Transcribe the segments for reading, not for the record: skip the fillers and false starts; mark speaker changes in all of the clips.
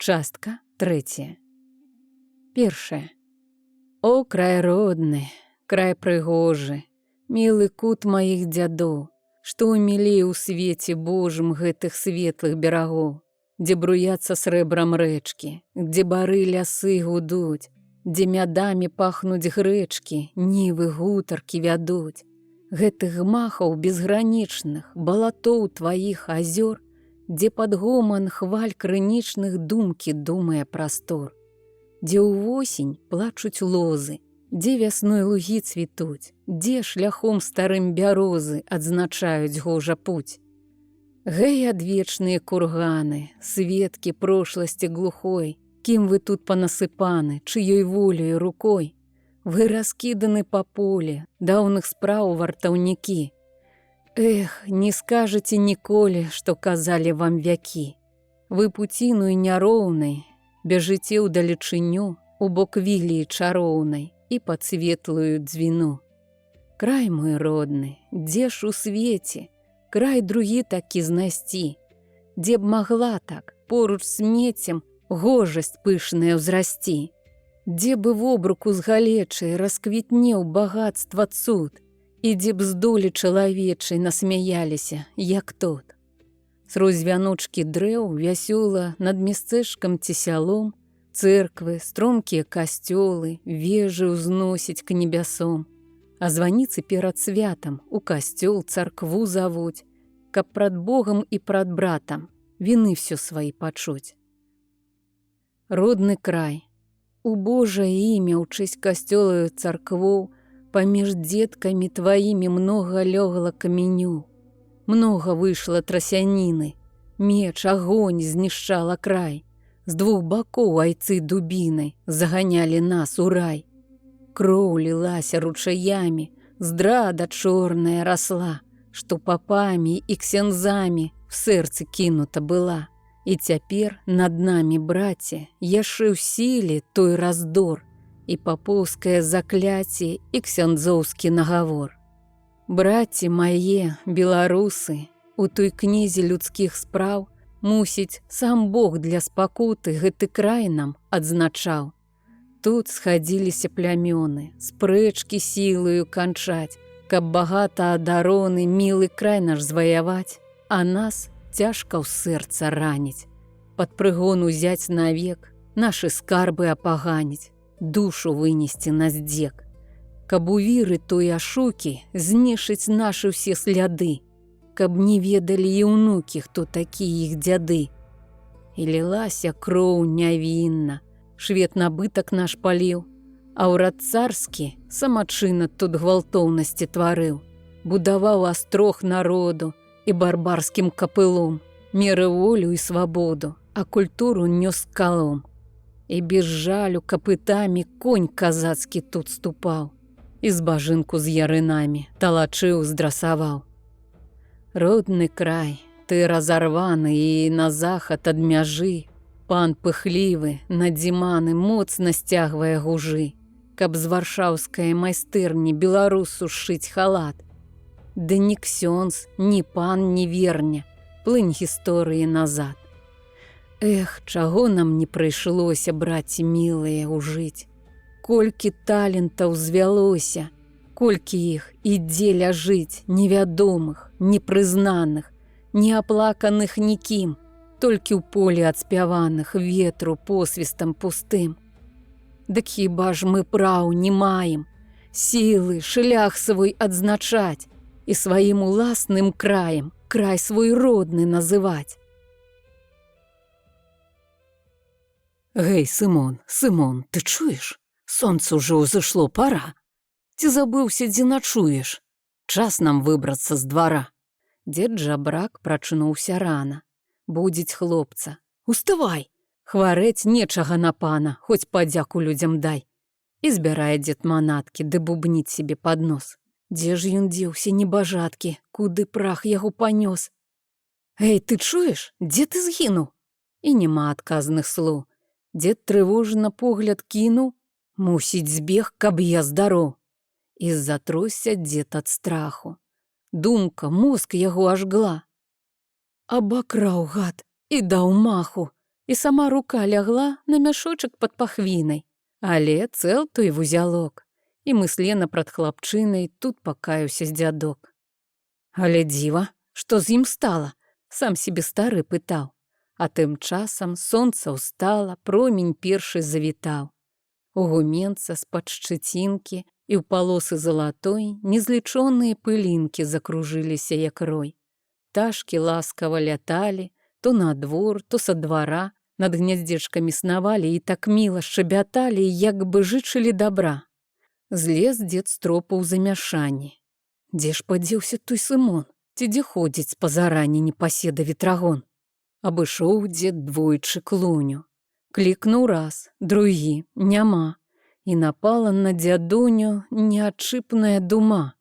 Speaker 1: Частка 3. Першая. О, край родны, край прыгожы, мілы кут маіх дзядоў, што мілей у свеце Божым гэтых светлых берагоў, дзе бруяцца срэбрам рэчкі, дзе бары лясы гудуць, дзе мядамі пахнуць грэчкі, нівы гутаркі вядуць, гэтых гмахаў безгранічных, балатоў тваіх азёр, дзе пад гоман хваль крынічных думкі думае прастор, дзе ўвосень плачуць лозы, дзе вясной лугі цвітуць, дзе шляхом старым бярозы адзначаюць гожа путь. Гэй, адвечныя курганы, сведкі прошласці глухой, кім вы тут панасыпаны, чыёй волею рукой, вы раскіданы па поле, даўных спраў вартаўнікі. Эх, не скажаце ніколі, што казалі вам вякі. Вы пуціною няроўнай, бяжыце ўдалечыню, у бок віліі чароўнай і пад светлую дзвіну. Край мой родны, дзе ж у свеце, край другі такі знайсці, дзе б магла так, поруч з смеццем, гожасць пышная ўзрасці, дзе бы вобруку з галечай расквітнеў багацтва цуд, і дзе б з долі чалавечай насмяяліся, як тут. Срозь вяночкі дрэў вясёла над мястэчкам ці сялом, цэрквы, стромкія касцёлы, вежы ўзносіць к небясом, а званіцы перад святам у касцёл царкву завуць, каб прад Богам і прад братам віны всё сваі пачуць. Родны край, у Божае імя ў чэсць касцёлаю царквоў, паміж дзеткамі тваімі многа лёгла каменю, многа выйшла трасяніны, меч, агонь знішчала край, з двух бакоў айцы дубінай заганялі нас у рай. Кроў лілася ручаямі, здрада чорная расла, што папамі і ксяндзамі в сэрцы кінута была. І цяпер над намі, браце, яшчэ ў сіле той раздор, і папоўскае закляце, і ксяндзоўскі нагавор. Браці мае, беларусы, у той кнізе людскіх спраў, мусіць, сам Бог для спакуты гэты край нам адзначаў. Тут схадзіліся плямёны, спрэчкі сілаю канчаць, каб багата адароны мілы край наш зваяваць, а нас цяжка ў сэрца раніць, пад прыгон узяць навек, нашы скарбы апаганіць, душу вынесці на здзек, каб у віры той ашукі знішыць нашы ўсе сляды, каб не ведалі і ўнукі, хто такі іх дзяды. І лілася кроў нявінна, швед набытак наш паліў, а ўрад царскі самачына тут гвалтоўнасці тварыў, будаваў астрог народу і барбарскім капылом, меры волю і свабоду, а культуру нёс калом. І без жалю капытамі конь казацкі тут ступаў, і збажынку з ярынамі талачыў, здрасаваў. Родны край, ты разарваны і на захад ад мяжы, пан пыхлівы, надзіманы моцна сцягвае гужы, каб з варшаўскае майстэрні беларусу сшыць халат. Ды ні ксёндз, ні пан не верне, плынь гісторыі назад. Эх, чаго нам не прыйшлося, браці мілыя, ужыць. Колькі талентаў звялося, колькі іх і дзе ляжыць, невядомых, непрызнаных, неаплаканых нікім, толькі ў полі адспяваных ветру посвістам пустым. Дык хіба ж мы праў не маем, сілы, шлях свой адзначаць і сваім уласным краем край свой родны называць. Гэй, Сымон, Сымон, ты чуеш? Сонца ўжо ўзышло, пара. Ці забыўся, дзе начуеш? Час нам выбрацца з двара. Дзед жабрак прачнуўся рана. Будзіць хлопца. Уставай! Хварэць нечага на пана, хоць падзяку людзям дай. І збірае дзед манаткі, ды бубніць себе пад нос. Дзе ж ён дзеўся, небажаткі, куды прах яго панёс? Эй, ты чуеш? Дзе ты згінуў? І няма адказных слоў. Дзед трывожна погляд кінуў, мусіць збег, каб я здароў. І затросся дзед ад страху. Думка, мозг яго ажгла. Абакраў гад і даў маху. І сама рука лягла на мяшочак пад пахвінай. Але цэл той вузялок. І мыслена прад хлапчынай тут пакаюся з дзядок. Але дзіва, што з ім стала? Сам себе стары пытаў. А тым часам сонца ўстала, промень першы завітаў. У гуменца з-пад шчыцінкі і ў палосы залатой незлічоныя пылінкі закружыліся як рой. Пташкі ласкава ляталі, то на двор, то са двара, над гняздзечкамі снавалі і так міла шчабяталі, як бы жычылі добра. Злез дзед з тропа ў замяшанні. Дзе ж падзеўся той Сымон? Ці дзе ходзіць па-зарані непаседа ветрагон? Абышоў дзед двойчы клуню. Клікнуў раз, другі, няма. І напала на дзядуню неадчыпная дума.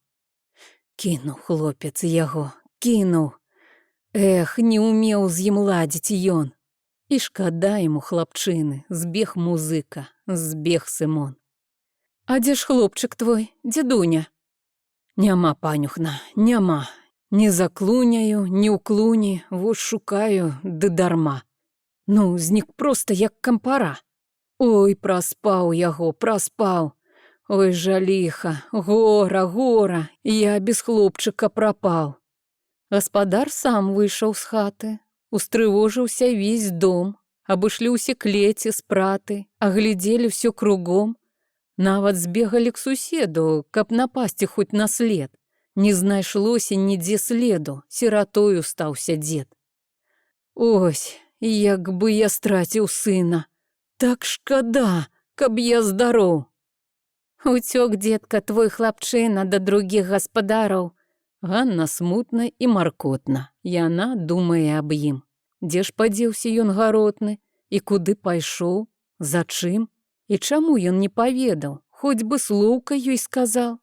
Speaker 1: Кінуў хлопец яго, кінуў. Эх, не ўмеў з ім ладзіць ён. І шкада яму хлапчыны, збег музыка, збег Сымон. А дзе ж хлопчык твой, дзядуня? Няма, панюхна, няма. Ні за клуняю, ні ў клуні, вось шукаю, ды дарма. Ну, знік проста як кампара. Ой, праспаў яго, праспаў. Ой, жаліха, гора, гора, я без хлопчыка прапаў. Гаспадар сам выйшаў з хаты, устрывожыўся весь дом, абышлі ўсе клеці з праты, аглядзелі ўсё кругом. Нават збегалі к суседу, каб напасці хоць на след. Не знайшлося нідзе следу, сіратою стаўся дзед. Ось, як бы я страціў сына. Так шкада, каб я здароў. Уцёк, дзедка, твой хлапчына да другіх гаспадароў. Ганна смутна і маркотна. Яна думае аб ім. Дзе ж падзеўся ён гаротны? І куды пайшоў? За чым? І чаму ён не паведаў? Хоць бы слоўка ёй сказаў.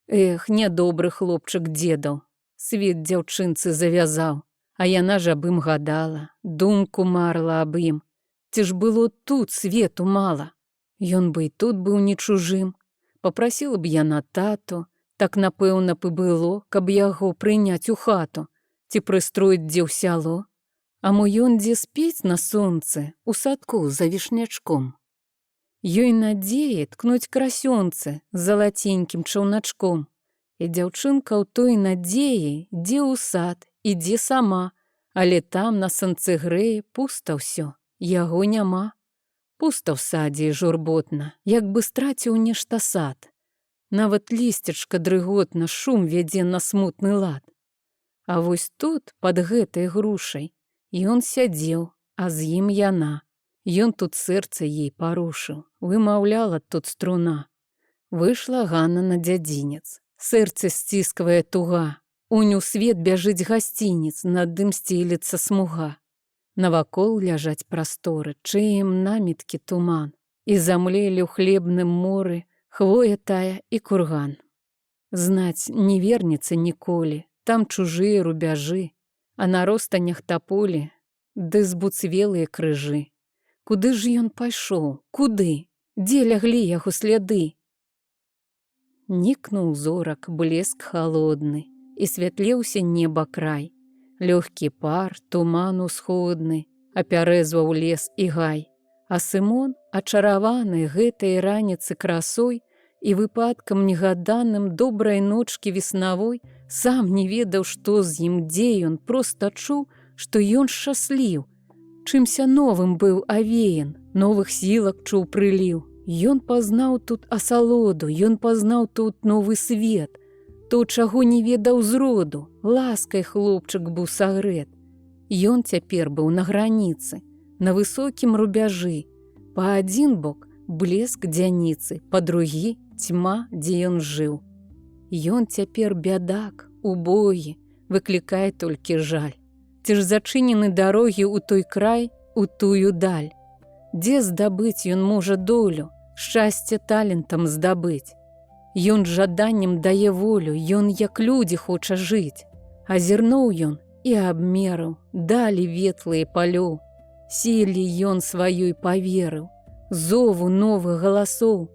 Speaker 1: Эх, нядобры хлопчык дзедаў. Свет дзяўчынцы завязаў. А яна ж аб ім гадала, думку марла аб ім. Ці ж было тут свету мала? Ён бы і тут быў не чужым. Папрасіла б яна тату, так напэўна б і было, каб яго прыняць у хату, ці прыстроіць дзе ў сяло. А мо ён дзе спіць на сонцы, у садку за вішнячком. Ёй надзеі ткнуць красёнцы з залаценькім чаўначком. І дзяўчынка ў той надзеі, дзе ў сад, ідзе сама, але там на санцэгрэі пуста ўсё, яго няма. Пуста ў садзе і журботна, як бы страціў нешта сад. Нават лісцячка дрыготна шум вядзе на смутны лад. А вось тут, пад гэтай грушай, ён сядзеў, а з ім яна. Ён тут сэрца ей парушыў, вымаўляла тут струна. Выйшла Ганна на дзядзінец, сэрце сцісквае туга. Унь у свет бяжыць гасцінец, над ім сцелецца смуга. Навакол ляжаць прасторы, чыім наміткі туман. І замлелі ў хлебным моры хвоя тая і курган. Знаць, не вернецца ніколі, там чужыя рубяжы, а на ростанях таполі, ды збуцвелыя крыжы. Куды ж ён пайшоў? Куды? Дзе ляглі яго сляды? Нікнуў зорак блеск халодны, і святлеўся неба край. Лёгкі пар, туман усходны, апярэзваў лес і гай. А Сымон, ачараваны гэтай раніцы красой і выпадкам негаданым добрай ночкі веснавой, сам не ведаў, што з ім, дзе ён, проста чуў, што ён шчасліў. Чымся новым быў авеян, новых сілак чуў прыліў. Ён пазнаў тут асалоду, ён пазнаў тут новы свет. То, чаго не ведаў зроду, ласкай хлопчык быў сагрэт. Ён цяпер быў на граніцы, на высокім рубяжы. Па адзін бок блеск дзяніцы, па другі цьма, дзе ён жыў. Ён цяпер бядак, у боі, выклікае толькі жаль. Ці ж зачынены дарогі ў той край, у тую даль. Дзе здабыць ён можа долю, шчасце талентам здабыць. Ён жаданнем дае волю, ён як людзі хоча жыць. Азірнуў ён і абмерыў, далі ветлыя палёў. Сілі ён сваёй паверыў, зову новых галасоў.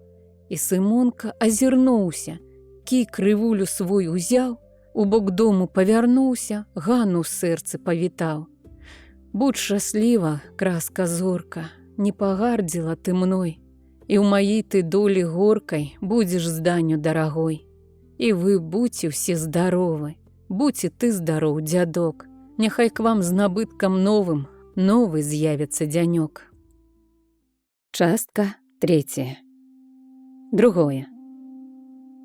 Speaker 1: І Сымонка азірнуўся, кій крывулю свой узяў, у бок дому павярнуўся, Ганну ў сэрцы павітаў. Будь шчасліва, краска зорка, не пагардзіла ты мной, і ў маей ты долі горкай будзеш зданню дарагой. І вы будьце ўсе здаровы, будзь і ты здароў, дзядок, няхай к вам з набыткам новым новы з'явіцца дзянёк. Частка 3. Другое.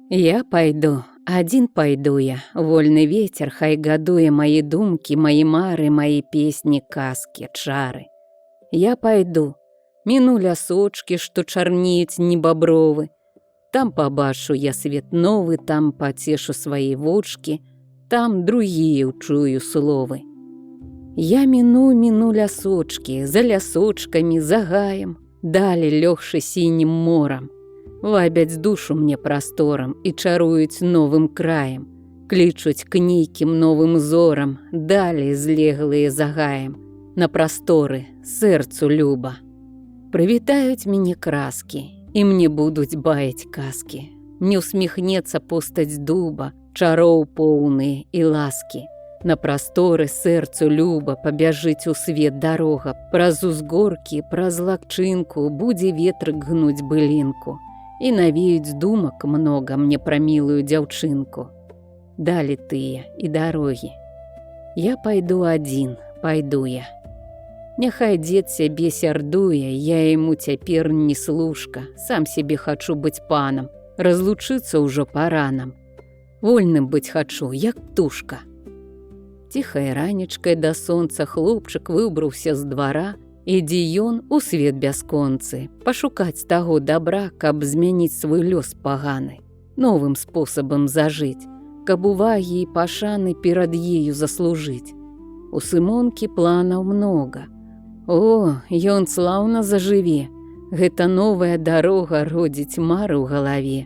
Speaker 1: Я пойду, один пойду я, вольны ветер хай гадуе мои думкі, мои мары, мои песні, казкі, чары. Я пойду, мину лясочки, што чарнеюць небабровы. Там побачу я свет новы, там пацешу свае вочки, там другие учую словы. Я мину лясочки, за лясочками, за гаем, далі лёгшы сінім морам. Вабяць душу мне прасторам і чаруюць новым краем, клічуць к нейкім новым зорам, далі злеглыя загаем, на прасторы сэрцу люба. Прывітаюць мяне краскі, і мне будуць баяць казкі. Мне усміхнецца постаць дуба, чароў поўныя і ласкі. На прасторы сэрцу люба пабяжыць у свет дарога, праз узгоркі, праз лагчынку будзе ветрык гнуць былінку. І навеюць думак многа мне пра мілую дзяўчынку. Далі тыя і дарогі. Я пайду адзін, пайду я. Няхай дзед сябе сярдуе, я яму цяпер не служка, сам сябе хачу быць панам, разлучыцца ўжо пара нам. Вольным быць хачу, як птушка. Ціхай ранечкай да сонца хлопчык выбраўся з двара, ідзе ён у свет бясконцы, пашукаць таго добра, каб змяніць свой лёс паганы, новым спосабам зажыць, каб увагі і пашаны перад ею заслужыць. У Сымонкі планаў многа. О, ён слаўна зажыве, гэта новая дарога родзіць мары ў галаве.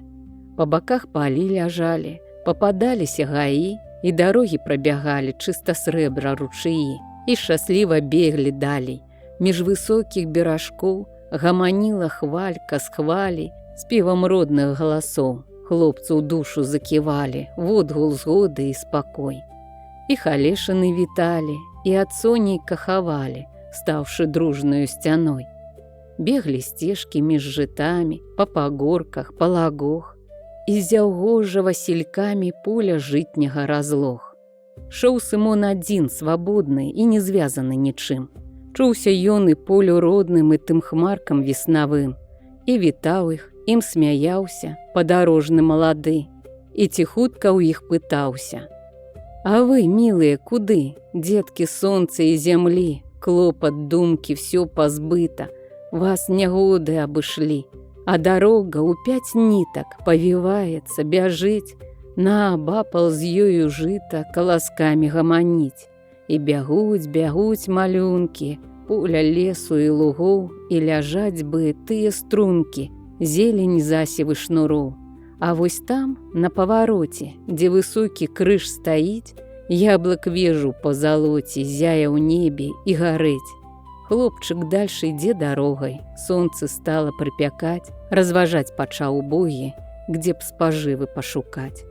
Speaker 1: Па баках палі ляжалі, пападаліся гаі, і дарогі прабягалі чыста срэбра ручаі, і шчасліва беглі далей. Між высокіх беражкоў гаманіла хвалька з хвалей, спевам родных галасоў. Хлопцу ў душу заківалі, водгул згоды і спакой. Іх алешыны віталі, і ад сонейка хавалі, стаўшы дружнаю сцяной. Беглі сцежкі між жытамі, па пагорках, па лагох, і з зяўгожжа васількамі поля жытняга разлог. Шоў Сымон адзін, свабодны і не звязаны нічым. Чуўся ён і полю родным, і тым хмаркам веснавым, і вітаў іх, ім смяяўся, падарожны малады, і ціхутка ў іх пытаўся. А вы, мілыя, куды? Дзеткі сонца і зямлі, клопат думкі всё пазбыта, вас нягоды абышлі, а дарога ў 5 нітак павіваецца, бяжыць, наабапал з ёю жыта каласкамі гаманіць. І бягуць малюнкі, поля лесу і лугоў, і ляжаць бы тыя стрункі, зелень засевы шнуроў. А вось там, на павароце, дзе высокі крыж стаіць, яблык вежу па залоце зяе ў небе і гарэць. Хлопчык дальше ідзе дарогай, сонцы стала прыпякаць, разважаць пачаў богі, где б спажывы пашукаць.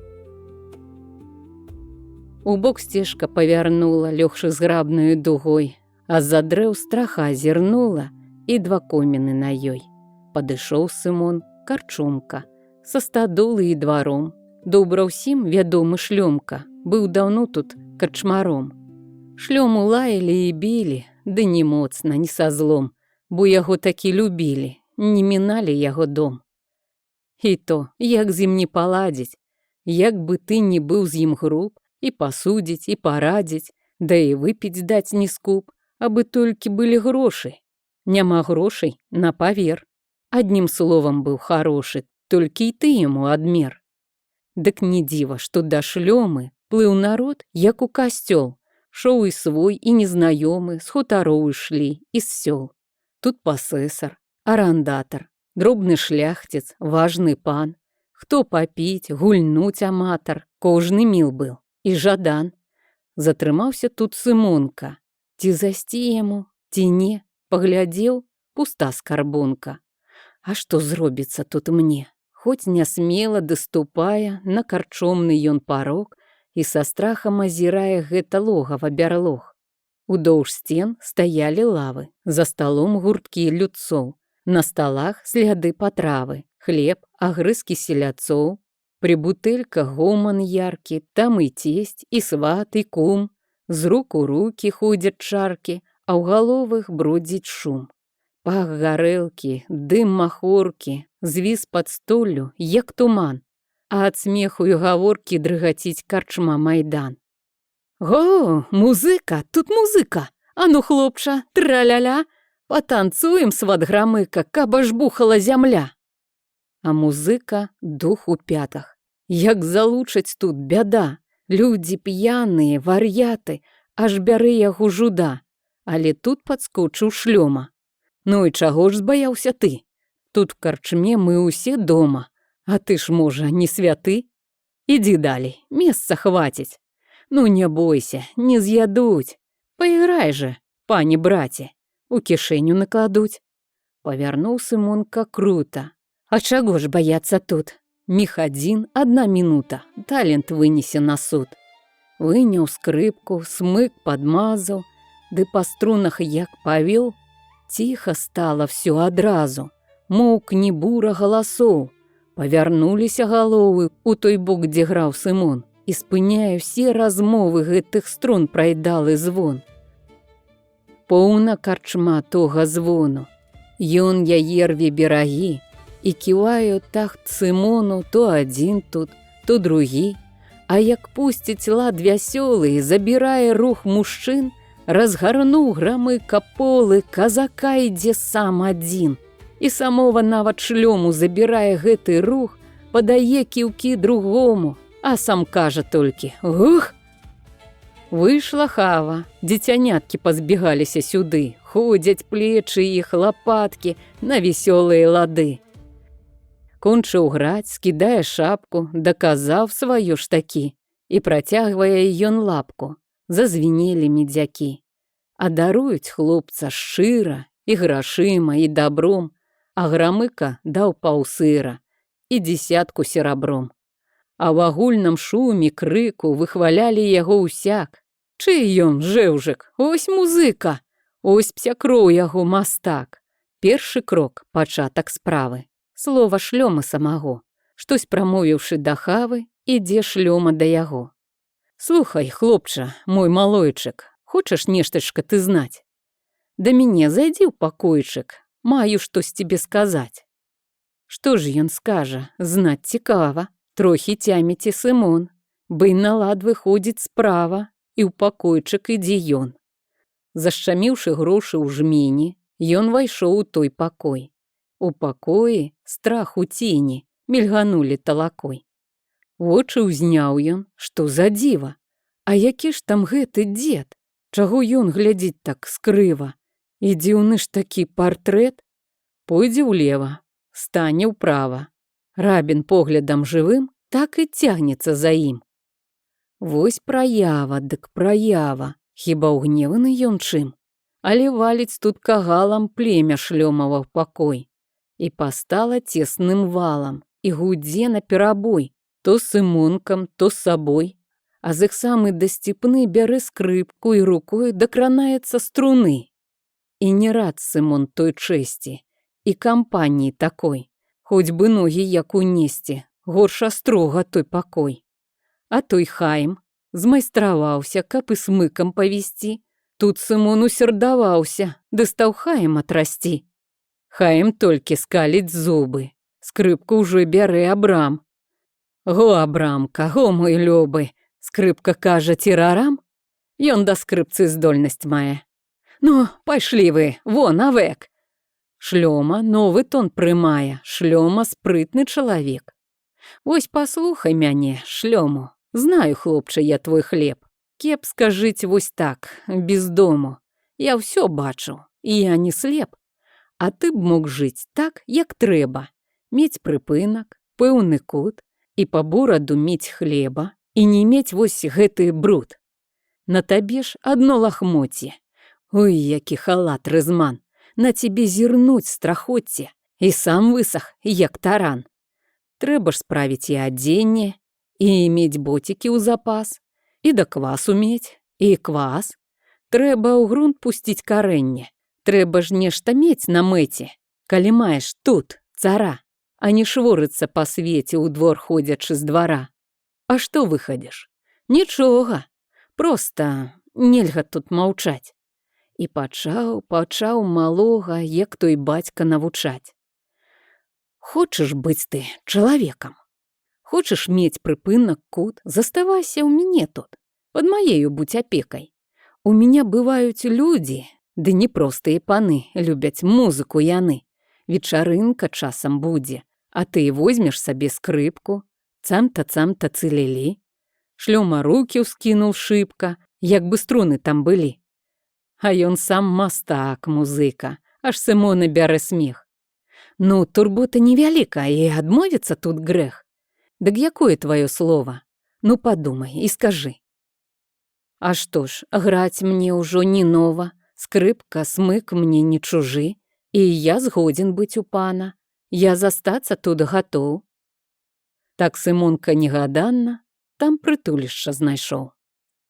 Speaker 1: У бок сцежка павярнула, лёгшы зграбнаю дугой, а з-за дрэў страха зірнула, і 2 коміны на ёй. Падышоў Сымон, карчомка, са стадолы і дваром. Добра ўсім вядомы Шлёмка, быў даўно тут карчмаром. Шлёму лаялі і білі, ды не моцна, не са злом, бо яго такі любілі, не міналі яго дом. І то, як з ім не паладзіць, як бы ты не быў з ім груб, і пасудзіць, і парадзіць, да і выпіць даць не скуп, абы толькі былі грошы. Няма грошай, на павер. Аднім словам быў харошы, толькі і ты яму адмер. Дык не дзіва, што да Шлёмы плыў народ, як у касцёл. Шоў і свой, і незнаёмы, з хутароў ішлі, і з сёл. Тут пасэсар, арандатар, дробны шляхціц, важны пан. Хто папіць, гульнуць аматар, кожны міл быў. І жадан. Затрымаўся тут Сымонка. Ці засці яму, ці не, паглядзеў, пуста скарбонка. А што зробіцца тут мне? Хоць нясмела даступае, на карчомны ён парог і са страхам азірае гэта логава бярлог. Удоўж сцен стаялі лавы, за сталом гурткі людцоў, на сталах сляды патравы, хлеб, агрызкі селяцоў, пры бутэльках гоман яркі, там і цесць, і сват, і кум, з рук у рукі ходзяць чаркі, а ў галовах бродзіць шум. Пах гарэлкі, дым махоркі, звіс пад столлю, як туман, а ад смеху і гаворкі дрыгаціць карчма майдан. Го, музыка, тут музыка! Ану, хлопча, тра-ля-ля, патанцуем, сват грамыка, каб аж бухала зямля. А музыка дух у пятах. Як залучаць тут бяда, людзі п'яныя, вар'яты, аж бярэ яго жуда, але тут падскочыў шлёма. Ну і чаго ж збаяўся ты? Тут в карчме мы ўсе дома, а ты ж, можа, не святы? Ідзі далей, месца хваціць. Ну не бойся, не з'ядуць. Пайграй же, пане браце, у кішэню накладуць. Павярнуў Сымонка крута. А чаго ж баяцца тут? Міг адзін, 1 мінута, талент вынесе на суд. Выняў скрыпку, смык падмазаў, ды па струнах як павёў, ціха стала всё адразу, моўкні бура галасоў. Павярнуліся галовы у той бок, дзе граў Сымон, і спыняе ўсе размовы гэтых струн прайдалы звон. Поўна карчма тога звону, ён яе рве берагі, і ківаю тахт Сымону то адзін тут, то другі, а як пусціць лад вясёлы і забірае рух мужчын, разгарнуў грамыка полы, казака ідзе сам адзін, і самога нават шлёму забірае гэты рух, падае кіўкі другому, а сам кажа толькі «Ух!». Выйшла хава, дзіцяняткі пазбегаліся сюды, ходзяць плечы іх, лапаткі на весёлыя лады. Кончыў граць, скідае шапку, даказаў сваё ж такі, і працягвае ён лапку, зазвінелі медзякі. А даруюць хлопца шчыра, і грашыма, і дабром, а грамыка даў паўсыра і 10 серабром. А ў агульным шуме, крыку выхвалялі яго ўсяк. Чый ён, жэўжык, ось музыка, ось псякроў яго мастак. Першы крок, пачатак справы. Слова шлёма самаго, штось прамовіўшы да хавы, ідзе шлёма да яго. Слухай, хлопча, мой малойчык, хочаш нештачка ты знаць? Да мяне зайдзі ў пакойчык, маю штось тебе сказаць. Што ж ён скажа, знаць цікава. Трохі цяміце Сымон, бый на лад выходзіць справа, і ў пакойчык ідзе ён. Зашчаміўшы грошы ў жмені, ён вайшоў у той пакой. У пакоі страх у цені мільганулі талакой. Вочы ўзняў ён, што за дзіва. А які ж там гэты дзед? Чаго ён глядзіць так скрыва? І дзіўны ж такі партрэт? Пойдзе ўлева, стане ўправа. Рабін поглядам жывым так і цягнецца за ім. Вось праява, дык праява, хіба ўгневаны ён чым? Але валіць тут кагалам племя шлёмава ў пакой. І пастала цесным валам, і гудзе наперабой, то Сымонкам, то сабой. А з іх самы дасціпны бярэ скрыпку і рукой дакранаецца струны. І не рад Сымон той чэсці, і кампаніі такой. Хоць бы ногі як унесці, горш астрога той пакой. А той Хайм змайстраваўся, каб і смыкам павесці. Тут Сымон усердаваўся, ды стаў Хаем атрасці. Хаем толькі скаліць зубы, скрыпку ўжо бярэ Абрам. Го, Абрамка, го, мой любы, скрыпка кажа цірарам, ён да скрыпцы здольнасць мае. Ну, пайшлі вы, вон, авек. Шлёма новы тон прымае, шлёма спрытны чалавек. Вось паслухай мяне, шлёму, знаю, хлопча, я твой хлеб. Кепска жыць вось так, без дому. Я ўсё бачу, і я не слеп. А ты б мог жыць так, як трэба. Мець прыпынак, пэўны кут, і па бораду мець хлеба, і не мець вось гэты бруд. На табе ж адно лахмоце. Ой, які халат рызман. На цябе зірнуць страхоцце, і сам высах, як таран. Трэба ж справіць і адзенне, і мець боцікі ў запас, і да квасу мець, і квас. Трэба ў грунт пусціць карэнне. Трэба ж нешта мець на мэце, калі маеш тут цара, а не шворыцца па свеце ў двор ходзячы з двара. А што выхадзіш? Нічога. Проста нельга тут маўчаць. І пачаў малога, як той бацька, навучаць. Хочаш быць ты чалавекам? Хочаш мець прыпынак кут? Заставайся ў мяне тут, пад маею будзь апекай. У мяне бываюць людзі, ды не простыя паны, любяць музыку яны. Вечарынка часам будзе, а ты возьмеш сабе скрыпку, цамта-цамта цылелі. Шлёма рукі ўскінуў шыбка, як бы струны там былі. А ён сам мастак, музыка, аж Сымона бярэ смех. Ну, турбота невялікая, і адмовіцца тут грэх. Дык якое тваё слова? Ну, падумай і скажы. А што ж, граць мне ўжо не нова, скрыпка, смык мне не чужы, і я згодзін быць у пана, я застацца тут гатоў. Так Сымонка негаданна там прытулішча знайшоў.